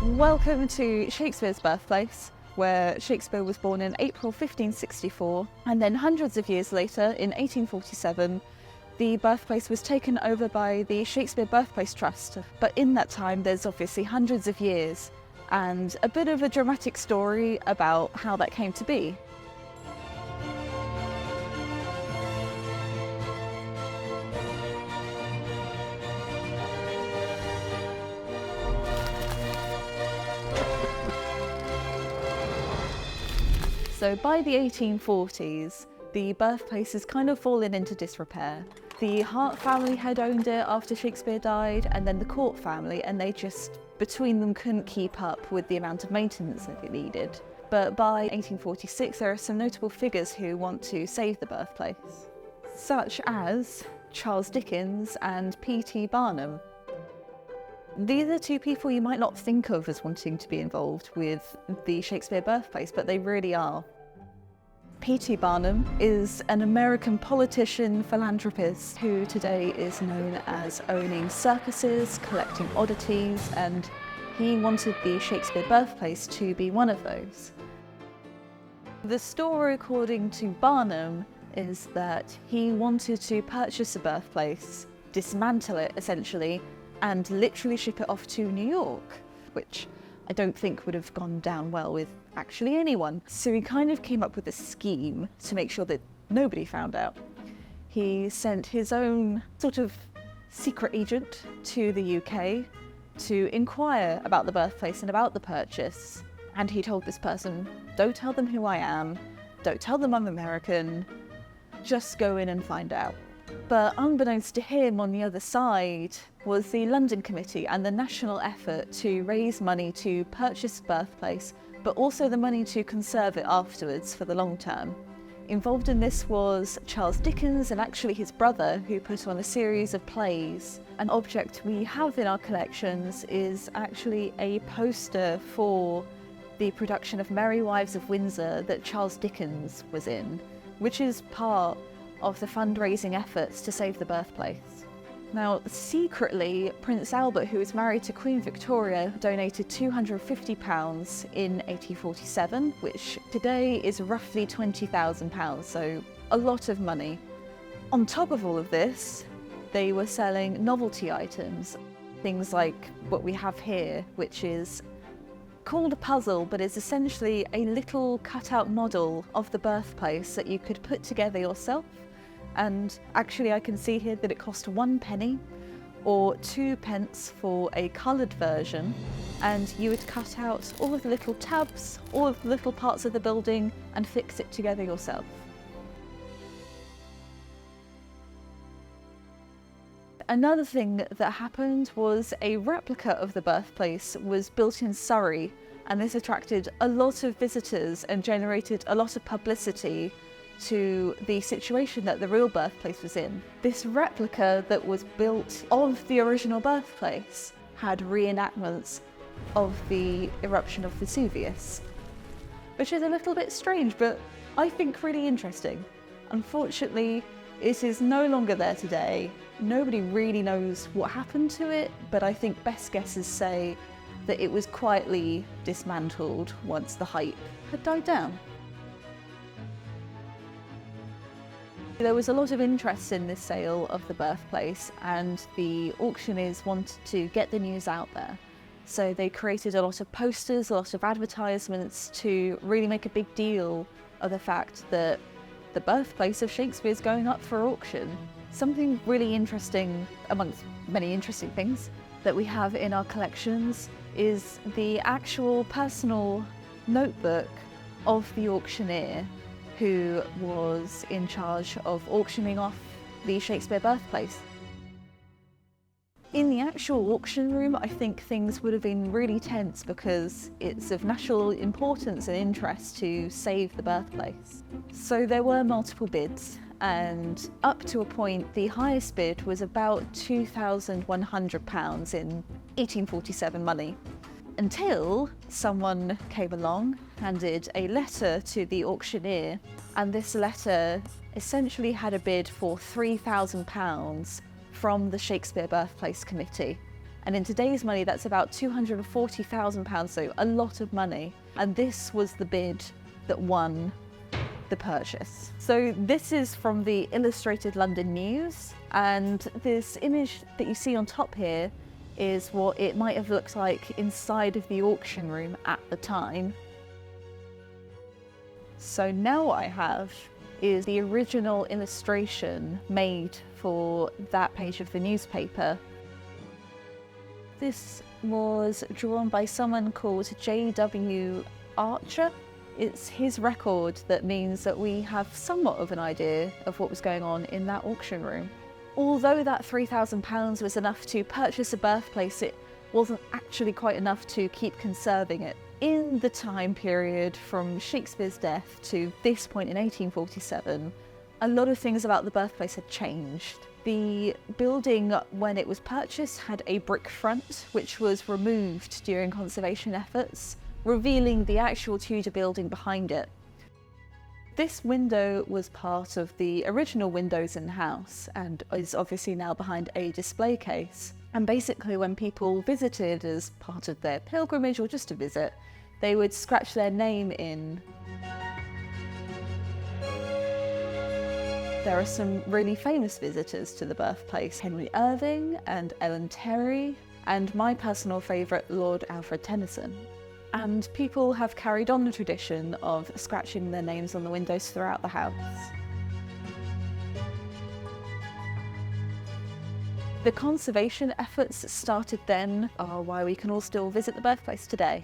Welcome to Shakespeare's birthplace, where Shakespeare was born in April 1564, and then hundreds of years later, in 1847, the birthplace was taken over by the Shakespeare Birthplace Trust. But in that time, there's obviously hundreds of years, and a bit of a dramatic story about how that came to be. So by the 1840s, the birthplace has kind of fallen into disrepair. The Hart family had owned it after Shakespeare died, and then the Court family, and they just, between them, couldn't keep up with the amount of maintenance that it needed. But by 1846, there are some notable figures who want to save the birthplace, such as Charles Dickens and P.T. Barnum. These are two people you might not think of as wanting to be involved with the Shakespeare birthplace, but they really are. P.T. Barnum is an American politician, philanthropist, who today is known as owning circuses, collecting oddities, and he wanted the Shakespeare birthplace to be one of those. The story, according to Barnum, is that he wanted to purchase the birthplace, dismantle it essentially, and literally ship it off to New York, which I don't think would have gone down well with actually anyone. So he kind of came up with a scheme to make sure that nobody found out. He sent his own sort of secret agent to the UK to inquire about the birthplace and about the purchase. And he told this person, don't tell them who I am, don't tell them I'm American, just go in and find out. But unbeknownst to him, on the other side was the London Committee and the national effort to raise money to purchase the birthplace, but also the money to conserve it afterwards for the long term. Involved in this was Charles Dickens and actually his brother, who put on a series of plays. An object we have in our collections is actually a poster for the production of Merry Wives of Windsor that Charles Dickens was in, which is part of the fundraising efforts to save the birthplace. Now, secretly, Prince Albert, who was married to Queen Victoria, donated £250 in 1847, which today is roughly £20,000, so a lot of money. On top of all of this, they were selling novelty items, things like what we have here, which is called a puzzle, but it's essentially a little cut-out model of the birthplace that you could put together yourself. And actually I can see here that it cost 1 penny or 2 pence for a coloured version, and you would cut out all of the little tabs, all of the little parts of the building and fix it together yourself. Another thing that happened was a replica of the birthplace was built in Surrey, and this attracted a lot of visitors and generated a lot of publicity to the situation that the real birthplace was in. This replica that was built of the original birthplace had reenactments of the eruption of Vesuvius, which is a little bit strange, but I think really interesting. Unfortunately, it is no longer there today. Nobody really knows what happened to it, but I think best guesses say that it was quietly dismantled once the hype had died down. There was a lot of interest in this sale of the birthplace, and the auctioneers wanted to get the news out there. So they created a lot of posters, a lot of advertisements to really make a big deal of the fact that the birthplace of Shakespeare is going up for auction. Something really interesting, amongst many interesting things, that we have in our collections is the actual personal notebook of the auctioneer who was in charge of auctioning off the Shakespeare birthplace. In the actual auction room, I think things would have been really tense because it's of national importance and interest to save the birthplace. So there were multiple bids, and up to a point, the highest bid was about £2,100 in 1847 money. Until someone came along, handed a letter to the auctioneer, and this letter essentially had a bid for £3,000 from the Shakespeare Birthplace Committee. And in today's money, that's about £240,000, so a lot of money. And this was the bid that won the purchase. So this is from the Illustrated London News, and this image that you see on top here is what it might have looked like inside of the auction room at the time. So now what I have is the original illustration made for that page of the newspaper. This was drawn by someone called J.W. Archer. It's his record that means that we have somewhat of an idea of what was going on in that auction room. Although that £3,000 was enough to purchase a birthplace, it wasn't actually quite enough to keep conserving it. In the time period from Shakespeare's death to this point in 1847, a lot of things about the birthplace had changed. The building, when it was purchased, had a brick front, which was removed during conservation efforts, revealing the actual Tudor building behind it. This window was part of the original windows in the house and is obviously now behind a display case. And basically when people visited as part of their pilgrimage or just to visit, they would scratch their name in. There are some really famous visitors to the birthplace: Henry Irving and Ellen Terry, and my personal favourite, Lord Alfred Tennyson. And people have carried on the tradition of scratching their names on the windows throughout the house. The conservation efforts that started then are why we can all still visit the birthplace today.